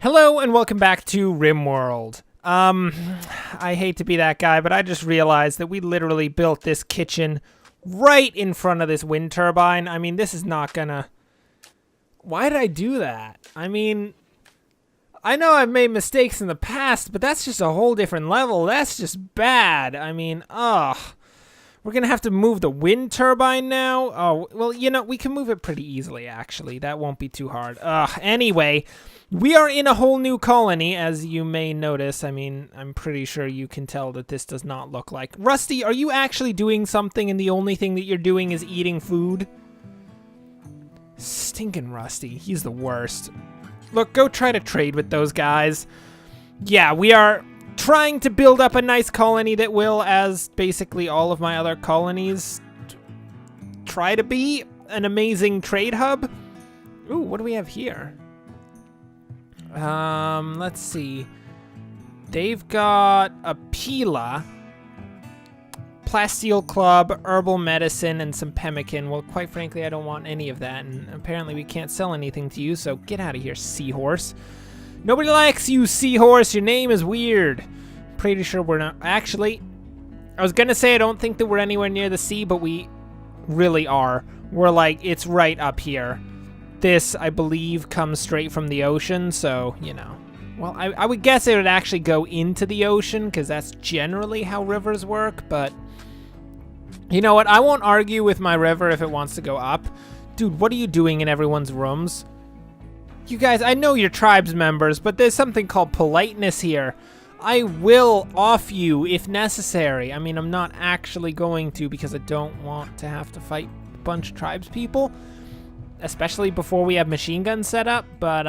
Hello and welcome back to RimWorld. I hate to be that guy, but I just realized that we literally built this kitchen right in front of this wind turbine. I mean, this is not gonna... Why did I do that? I mean, I know I've made mistakes in the past, but that's just a whole different level. That's just bad. I mean, ugh. We're gonna have to move the wind turbine now? Oh, well, you know, we can move it pretty easily, actually. That won't be too hard. Anyway, we are in a whole new colony, as you may notice. I mean, I'm pretty sure you can tell that this does not look like... Rusty, are you actually doing something and the only thing that you're doing is eating food? Stinking Rusty. He's the worst. Look, go try to trade with those guys. Yeah, we are trying to build up a nice colony that will, as basically all of my other colonies, try to be an amazing trade hub. Ooh, what do we have here? Let's see. They've got a Pila, Plasteel Club, Herbal Medicine, and some Pemmican. Well, quite frankly, I don't want any of that, and apparently we can't sell anything to you, so get out of here, Seahorse. Nobody likes you, Seahorse. Your name is weird. Pretty sure we're not... Actually, I was gonna say I don't think that we're anywhere near the sea, but we really are. We're like, it's right up here. This, I believe, comes straight from the ocean, so, you know. Well, I would guess it would actually go into the ocean, because that's generally how rivers work, but... You know what? I won't argue with my river if it wants to go up. Dude, what are you doing in everyone's rooms? You guys, I know you're tribes members, but there's something called politeness here. I will off you if necessary. I mean, I'm not actually going to because I don't want to have to fight a bunch of tribes people, especially before we have machine guns set up. But,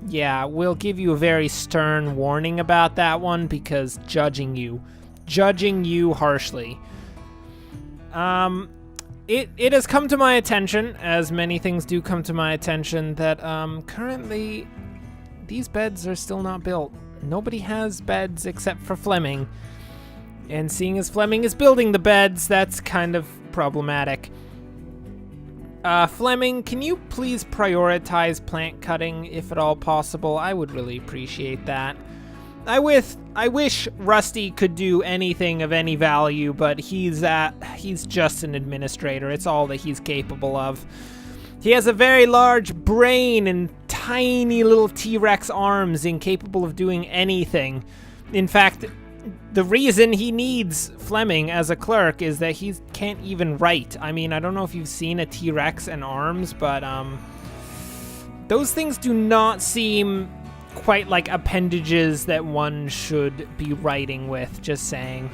yeah, we'll give you a very stern warning about that one because judging you harshly. It has come to my attention, as many things do come to my attention, that currently these beds are still not built. Nobody has beds except for Fleming. And seeing as Fleming is building the beds, that's kind of problematic. Fleming, can you please prioritize plant cutting if at all possible? I would really appreciate that. I wish Rusty could do anything of any value, but he's just an administrator. It's all that he's capable of. He has a very large brain and tiny little T-Rex arms, incapable of doing anything. In fact, the reason he needs Fleming as a clerk is that he can't even write. I mean, I don't know if you've seen a T-Rex and arms, but those things do not seem quite like appendages that one should be writing with, just saying.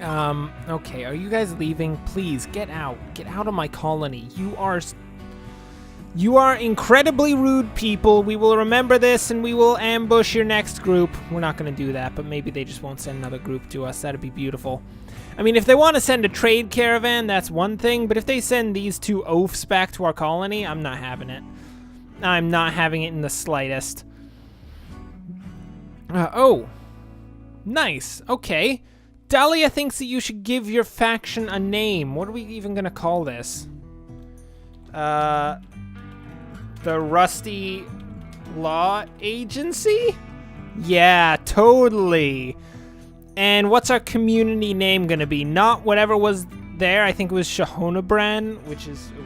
Okay, are you guys leaving? Please, get out. Get out of my colony. You are incredibly rude people. We will remember this and we will ambush your next group. We're not going to do that, but maybe they just won't send another group to us. That'd be beautiful. I mean, if they want to send a trade caravan, that's one thing, but if they send these two oafs back to our colony, I'm not having it. I'm not having it in the slightest. Oh. Nice. Okay. Dahlia thinks that you should give your faction a name. What are we even going to call this? The Rusty Law Agency? Yeah, totally. And what's our community name going to be? Not whatever was there. I think it was Shahonabran, which is a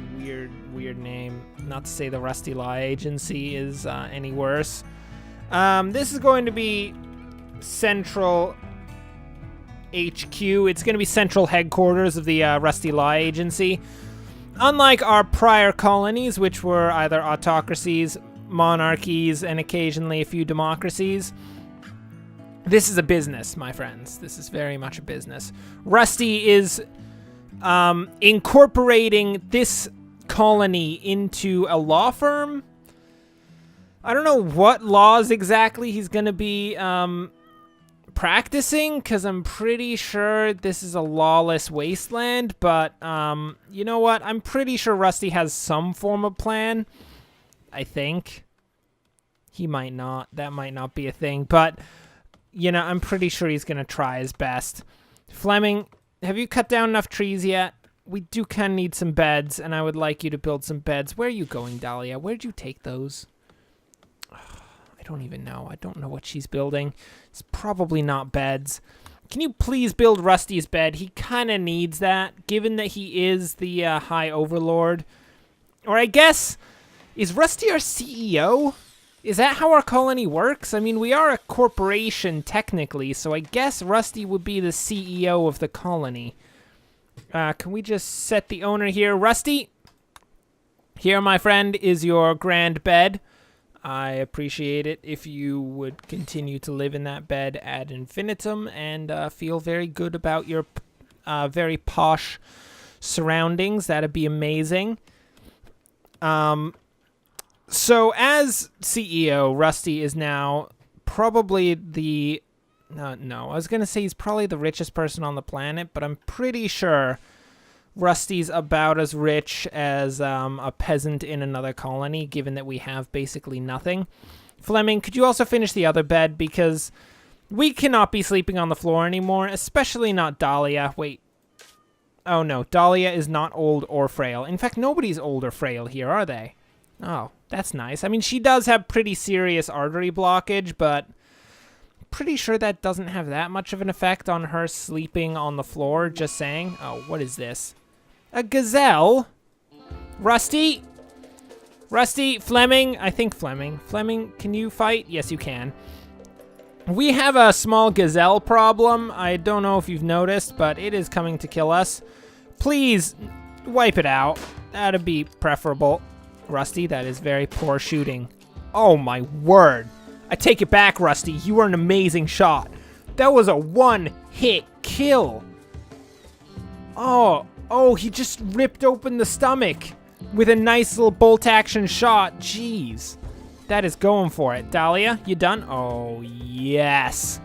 weird name. Not to say the Rusty Law Agency is any worse. This is going to be Central HQ. It's going to be central headquarters of the Rusty Law Agency. Unlike our prior colonies, which were either autocracies, monarchies, and occasionally a few democracies, this is a business, my friends. This is very much a business. Rusty is incorporating this colony into a law firm. I don't know what laws exactly he's going to be practicing, because I'm pretty sure this is a lawless wasteland, but you know what? I'm pretty sure Rusty has some form of plan. I think. He might not. That might not be a thing, but you know, I'm pretty sure he's going to try his best. Fleming, have you cut down enough trees yet? We do kind of need some beds, and I would like you to build some beds. Where are you going, Dahlia? Where'd you take those? don't even know. I don't know what she's building. It's probably not beds. Can you please build Rusty's bed? He kind of needs that, given that he is the High Overlord. Or I guess, is Rusty our CEO? Is that how our colony works? I mean, we are a corporation, technically, so I guess Rusty would be the CEO of the colony. Can we just set the owner here? Rusty? Here, my friend, is your grand bed. I appreciate it if you would continue to live in that bed ad infinitum and feel very good about your very posh surroundings. That'd be amazing. So as CEO, Rusty is now probably the... No, I was going to say he's probably the richest person on the planet, but I'm pretty sure Rusty's about as rich as a peasant in another colony, given that we have basically nothing. Fleming, could you also finish the other bed? Because we cannot be sleeping on the floor anymore, especially not Dahlia. Wait. Oh, no. Dahlia is not old or frail. In fact, nobody's old or frail here, are they? Oh, that's nice. I mean, she does have pretty serious artery blockage, but pretty sure that doesn't have that much of an effect on her sleeping on the floor, just saying. Oh, what is this? A gazelle? Rusty? Rusty, Fleming, I think Fleming. Fleming, can you fight? Yes, you can. We have a small gazelle problem. I don't know if you've noticed, but it is coming to kill us. Please, wipe it out. That'd be preferable. Rusty, that is very poor shooting. Oh my word. I take it back, Rusty. You were an amazing shot. That was a one-hit kill. Oh, he just ripped open the stomach with a nice little bolt-action shot. Jeez. That is going for it. Dahlia, you done? Oh, yes.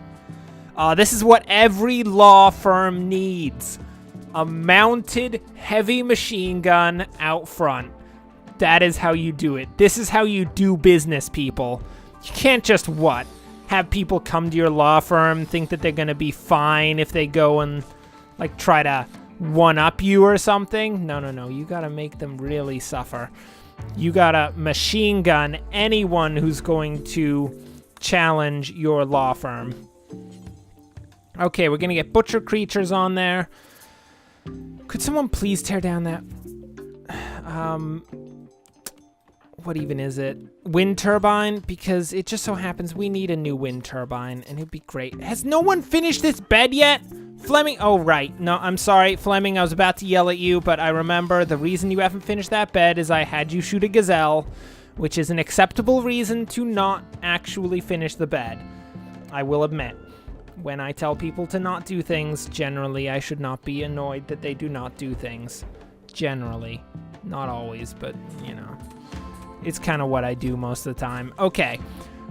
This is what every law firm needs. A mounted heavy machine gun out front. That is how you do it. This is how you do business, people. You can't just, have people come to your law firm, think that they're going to be fine if they go and, like, try to one-up you or something? No. You got to make them really suffer. You got to machine gun anyone who's going to challenge your law firm. Okay, we're going to get butcher creatures on there. Could someone please tear down that... what even is it? Wind turbine? Because it just so happens we need a new wind turbine, and it'd be great. Has no one finished this bed yet? Fleming? Oh, right. No, I'm sorry, Fleming. I was about to yell at you, but I remember the reason you haven't finished that bed is I had you shoot a gazelle, which is an acceptable reason to not actually finish the bed. I will admit. When I tell people to not do things, generally I should not be annoyed that they do not do things. Generally. Not always, but, you know. It's kind of what I do most of the time. Okay.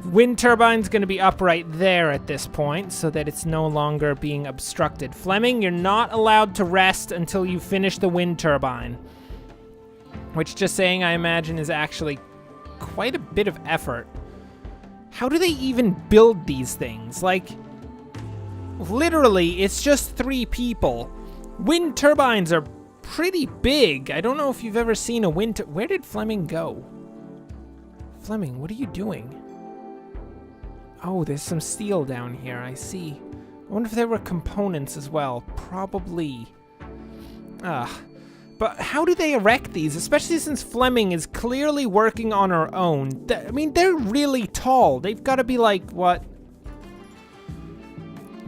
Wind turbine's going to be up right there at this point so that it's no longer being obstructed. Fleming, you're not allowed to rest until you finish the wind turbine. Which, just saying, I imagine is actually quite a bit of effort. How do they even build these things? Like, literally, it's just 3 people. Wind turbines are pretty big. I don't know if you've ever seen a wind Where did Fleming go? Fleming, what are you doing? Oh, there's some steel down here, I see. I wonder if there were components as well. Probably. But how do they erect these? Especially since Fleming is clearly working on her own. I mean, they're really tall. They've got to be like, what?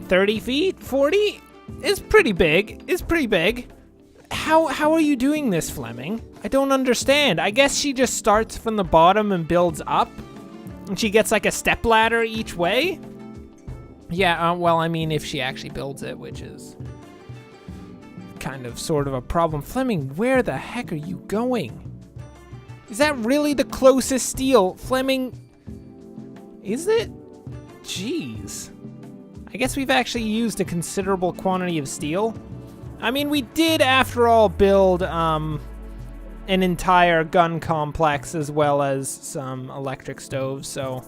30 feet? 40? It's pretty big. It's pretty big. How are you doing this, Fleming? I don't understand. I guess she just starts from the bottom and builds up? And she gets like a stepladder each way? Yeah, well, I mean, if she actually builds it, which is kind of sort of a problem. Fleming, where the heck are you going? Is that really the closest steel? Fleming, is it? Jeez. I guess we've actually used a considerable quantity of steel. I mean, we did, after all, build an entire gun complex as well as some electric stoves, so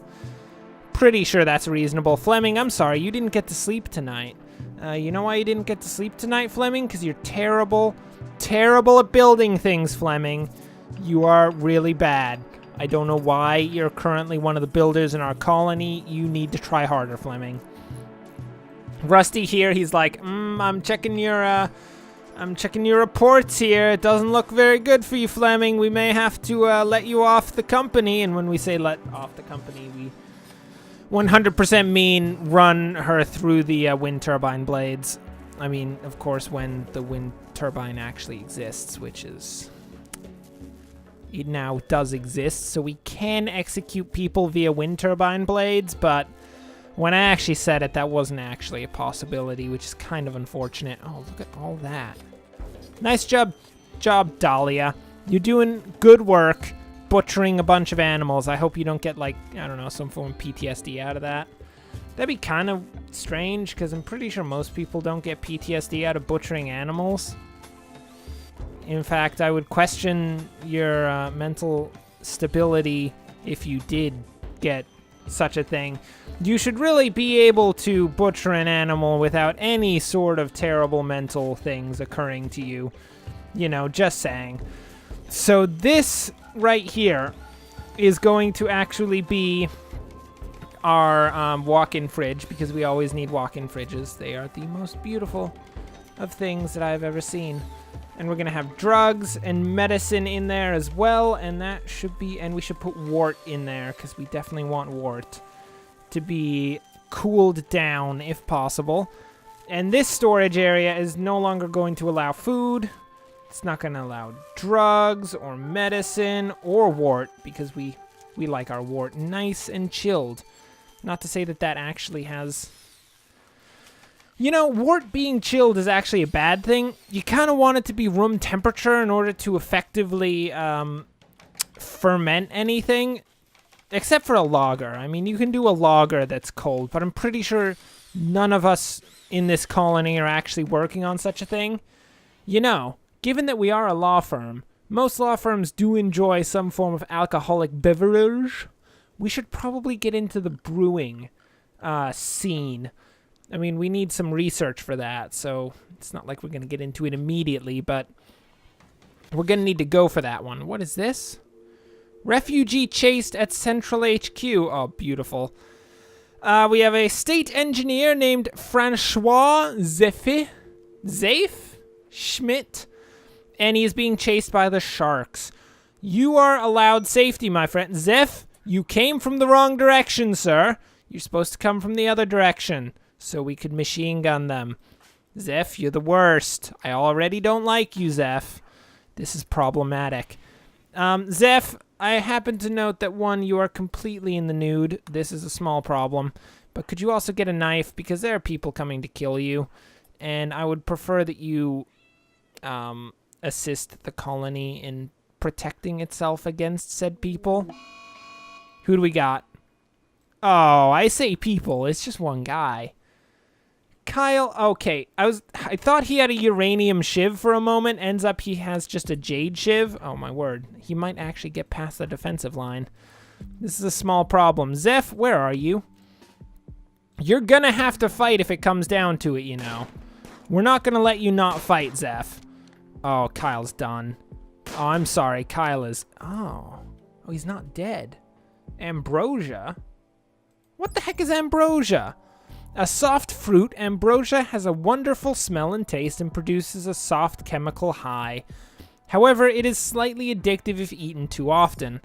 pretty sure that's reasonable. Fleming, I'm sorry, you didn't get to sleep tonight. You know why you didn't get to sleep tonight, Fleming? Because you're terrible, terrible at building things, Fleming. You are really bad. I don't know why you're currently one of the builders in our colony. You need to try harder, Fleming. Rusty here, he's like, I'm checking your reports here. It doesn't look very good for you, Fleming. We may have to let you off the company. And when we say let off the company, we 100% mean run her through the wind turbine blades. I mean, of course, when the wind turbine actually exists, which is... It now does exist, so we can execute people via wind turbine blades, but when I actually said it, that wasn't actually a possibility, which is kind of unfortunate. Oh, look at all that. Nice job, Dahlia. You're doing good work butchering a bunch of animals. I hope you don't get, like, I don't know, some form of PTSD out of that. That'd be kind of strange, because I'm pretty sure most people don't get PTSD out of butchering animals. In fact, I would question your mental stability if you did get such a thing. You should really be able to butcher an animal without any sort of terrible mental things occurring to you. You know, just saying. So this right here is going to actually be our walk-in fridge, because we always need walk-in fridges. They are the most beautiful of things that I've ever seen. And we're going to have drugs and medicine in there as well. And that should be... And we should put wart in there, because we definitely want wart to be cooled down if possible. And this storage area is no longer going to allow food. It's not going to allow drugs or medicine or wart, because we like our wart nice and chilled. Not to say that that actually has... You know, wort being chilled is actually a bad thing. You kind of want it to be room temperature in order to effectively ferment anything, except for a lager. I mean, you can do a lager that's cold, but I'm pretty sure none of us in this colony are actually working on such a thing. You know, given that we are a law firm, most law firms do enjoy some form of alcoholic beverage. We should probably get into the brewing scene. I mean, we need some research for that, so it's not like we're going to get into it immediately, but we're going to need to go for that one. What is this? Refugee chased at Central HQ. Oh, beautiful. We have a state engineer named Francois Zafe Schmidt, and he is being chased by the sharks. You are allowed safety, my friend. Zeph, you came from the wrong direction, sir. You're supposed to come from the other direction, so we could machine gun them. Zeph, you're the worst. I already don't like you, Zeph. This is problematic. Zeph, I happen to note that, one, you are completely in the nude. This is a small problem. But could you also get a knife? Because there are people coming to kill you. And I would prefer that you assist the colony in protecting itself against said people. Who do we got? Oh, I say people. It's just one guy. Kyle, okay. I thought he had a uranium shiv for a moment. Ends up he has just a jade shiv. Oh, my word. He might actually get past the defensive line. This is a small problem. Zeph, where are you? You're gonna have to fight if it comes down to it, you know. We're not gonna let you not fight, Zeph. Oh, Kyle's done. Oh, I'm sorry. Kyle is... Oh, he's not dead. Ambrosia? What the heck is ambrosia? A soft fruit, ambrosia has a wonderful smell and taste and produces a soft chemical high. However, it is slightly addictive if eaten too often.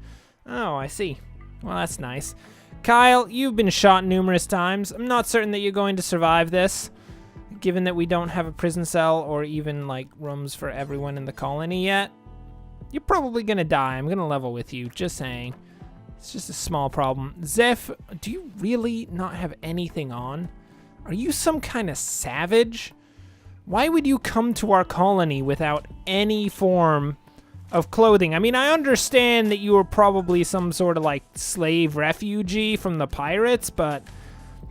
Oh, I see. Well, that's nice. Kyle, you've been shot numerous times. I'm not certain that you're going to survive this, given that we don't have a prison cell or even, like, rooms for everyone in the colony yet. You're probably gonna die. I'm gonna level with you, just saying. It's just a small problem. Zeph, do you really not have anything on? Are you some kind of savage? Why would you come to our colony without any form of clothing? I mean, I understand that you were probably some sort of, like, slave refugee from the pirates, but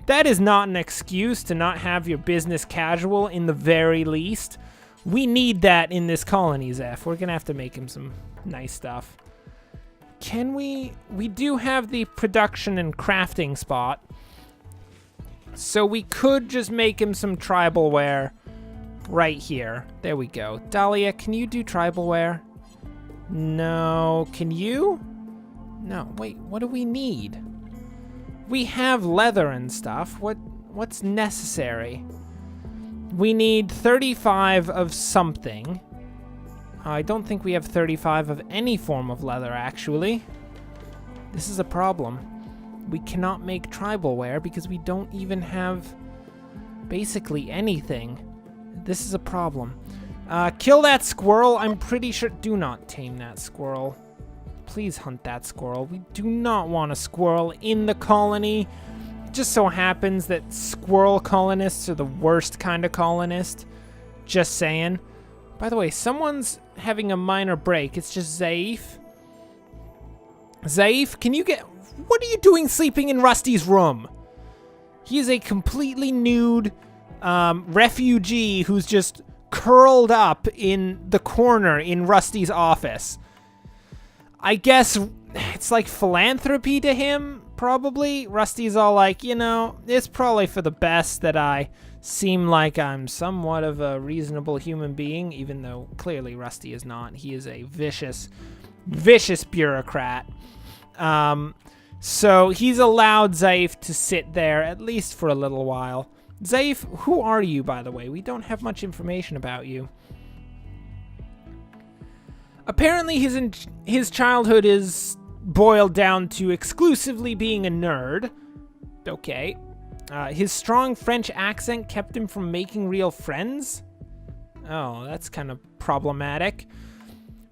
that is not an excuse to not have your business casual in the very least. We need that in this colony, Zeph. We're gonna have to make him some nice stuff. Can we do have the production and crafting spot, so we could just make him some tribal wear right here. There we go. Dahlia, can you do tribal wear? No, can you? No, wait, what do we need? We have leather and stuff. What's necessary? We need 35 of something. I don't think we have 35 of any form of leather, actually. This is a problem. We cannot make tribal wear because we don't even have basically anything. This is a problem. Kill that squirrel. I'm pretty sure... Do not tame that squirrel. Please hunt that squirrel. We do not want a squirrel in the colony. It just so happens that squirrel colonists are the worst kind of colonist. Just saying. By the way, someone's having a minor break. It's just Zaif. Zaif, can you get... What are you doing sleeping in Rusty's room? He is a completely nude refugee who's just curled up in the corner in Rusty's office. I guess it's like philanthropy to him, probably. Rusty's all like, you know, it's probably for the best that I seem like I'm somewhat of a reasonable human being, even though clearly Rusty is not. He is a vicious, vicious bureaucrat. So he's allowed Zaif to sit there, at least for a little while. Zaif, who are you, by the way? We don't have much information about you. Apparently his childhood is boiled down to exclusively being a nerd. Okay. His strong French accent kept him from making real friends. Oh, that's kind of problematic.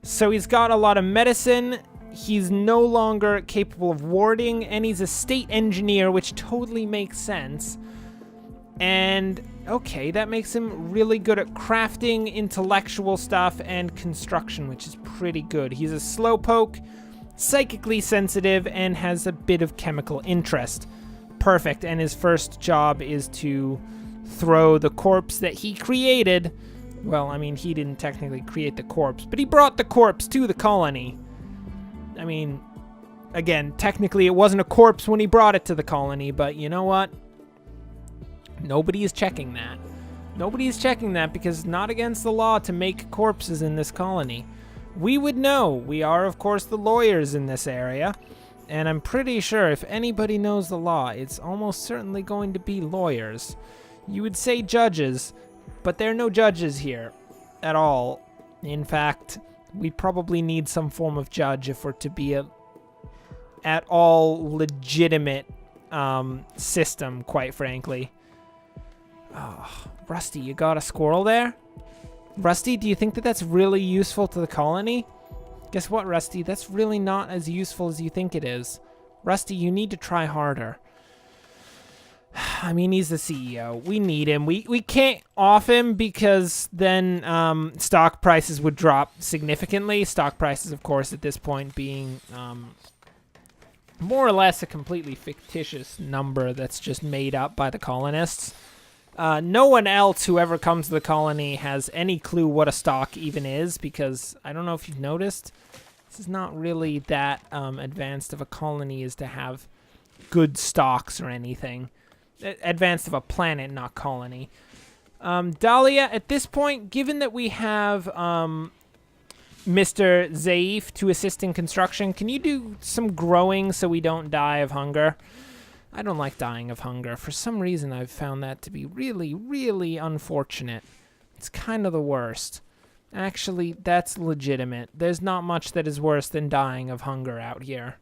So he's got a lot of medicine. He's no longer capable of warding, and he's a state engineer, which totally makes sense. And, okay, that makes him really good at crafting, intellectual stuff, and construction, which is pretty good. He's a slowpoke, psychically sensitive, and has a bit of chemical interest. Perfect, and his first job is to throw the corpse that he created. Well, I mean, he didn't technically create the corpse, but he brought the corpse to the colony. I mean, again, technically it wasn't a corpse when he brought it to the colony, but you know what? Nobody is checking that. Nobody is checking that because it's not against the law to make corpses in this colony. We would know. We are, of course, the lawyers in this area. And I'm pretty sure if anybody knows the law, it's almost certainly going to be lawyers. You would say judges, but there are no judges here at all. In fact, we probably need some form of judge if we're to be a at all legitimate system, quite frankly. Oh, Rusty, you got a squirrel there? Rusty, do you think that that's really useful to the colony? Guess what, Rusty? That's really not as useful as you think it is. Rusty, you need to try harder. I mean, he's the CEO. We need him. We can't off him because then stock prices would drop significantly. Stock prices, of course, at this point being more or less a completely fictitious number that's just made up by the colonists. No one else who ever comes to the colony has any clue what a stock even is because I don't know if you've noticed, this is not really that advanced of a colony as to have good stocks or anything. Advanced of a planet, not colony. Dahlia, at this point, given that we have Mr. Zaif to assist in construction, can you do some growing so we don't die of hunger? I don't like dying of hunger. For some reason, I've found that to be really, really unfortunate. It's kind of the worst. Actually, that's legitimate. There's not much that is worse than dying of hunger out here.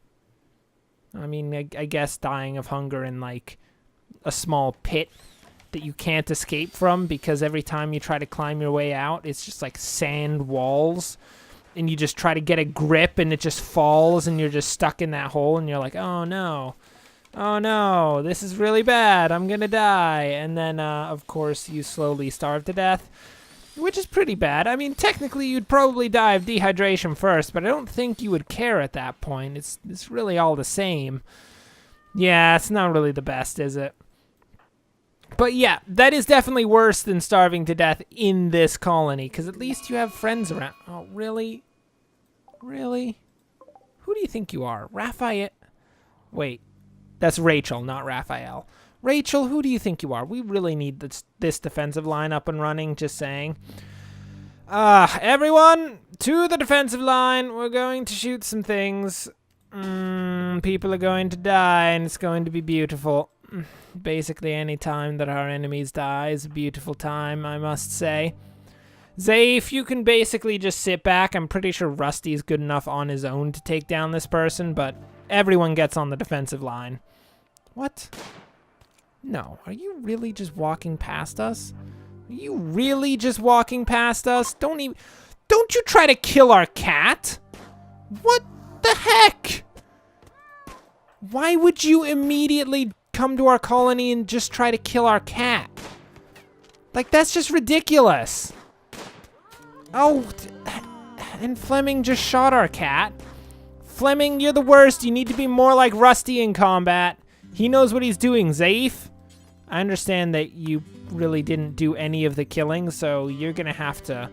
I mean, I guess dying of hunger in, like, a small pit that you can't escape from because every time you try to climb your way out, it's just like sand walls and you just try to get a grip and it just falls and you're just stuck in that hole and you're like, oh no, this is really bad, I'm gonna die. And then, of course, you slowly starve to death, which is pretty bad. I mean, technically you'd probably die of dehydration first, but I don't think you would care at that point. It's really all the same. Yeah, it's not really the best, is it? But yeah, that is definitely worse than starving to death in this colony, because at least you have friends around. Oh, really? Really? Who do you think you are? Raphael? Wait, that's Rachel, not Raphael. Rachel, who do you think you are? We really need this defensive line up and running, just saying. Everyone, to the defensive line. We're going to shoot some things. People are going to die, and it's going to be beautiful. Basically, any time that our enemies die is a beautiful time, I must say. Zaif, you can basically just sit back. I'm pretty sure Rusty's good enough on his own to take down this person, but everyone gets on the defensive line. What? No, are you really just walking past us? Are you really just walking past us? Don't you try to kill our cat? What the heck? Why would you immediately come to our colony and just try to kill our cat? Like, that's just ridiculous. Oh, and Fleming just shot our cat. Fleming, you're the worst. You need to be more like Rusty in combat. He knows what he's doing, Zaif. I understand that you really didn't do any of the killing, so you're gonna have to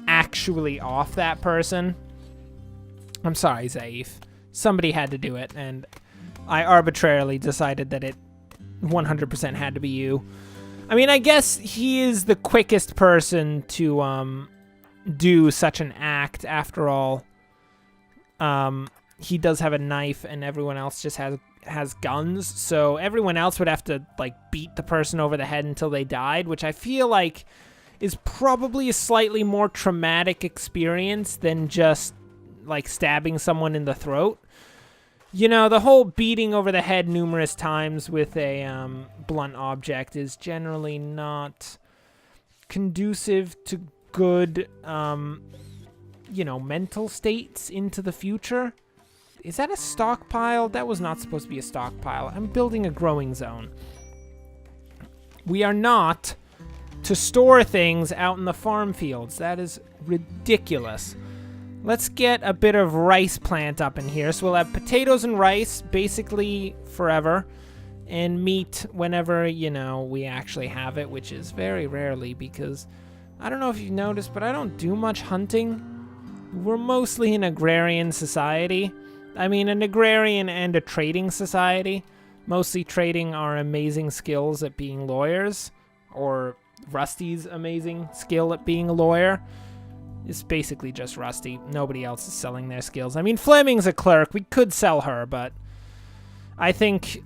actually off that person. I'm sorry, Zaif. Somebody had to do it, and I arbitrarily decided that it 100% had to be you. I mean, I guess he is the quickest person to do such an act. After all, he does have a knife, and everyone else just has guns. So everyone else would have to like beat the person over the head until they died, which I feel like is probably a slightly more traumatic experience than just like stabbing someone in the throat. You know, the whole beating over the head numerous times with a blunt object is generally not conducive to good, you know, mental states into the future. Is that a stockpile? That was not supposed to be a stockpile. I'm building a growing zone. We are not to store things out in the farm fields. That is ridiculous. Let's get a bit of rice plant up in here. So we'll have potatoes and rice basically forever, and meat whenever, you know, we actually have it, which is very rarely because I don't know if you've noticed, but I don't do much hunting. We're mostly an agrarian society. I mean, an agrarian and a trading society. Mostly trading our amazing skills at being lawyers, or Rusty's amazing skill at being a lawyer. It's basically just Rusty. Nobody else is selling their skills. I mean, Fleming's a clerk. We could sell her, but I think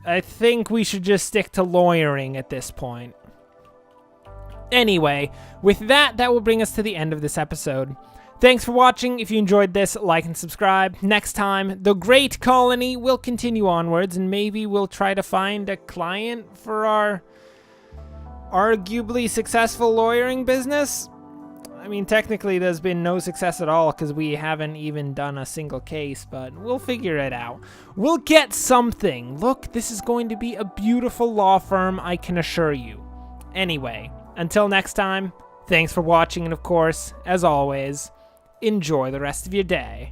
we should just stick to lawyering at this point. Anyway, with that will bring us to the end of this episode. Thanks for watching. If you enjoyed this, like and subscribe. Next time, the Great Colony will continue onwards, and maybe we'll try to find a client for our arguably successful lawyering business. I mean, technically there's been no success at all because we haven't even done a single case, but we'll figure it out. We'll get something. Look, this is going to be a beautiful law firm, I can assure you. Anyway, until next time, thanks for watching, and of course, as always, enjoy the rest of your day.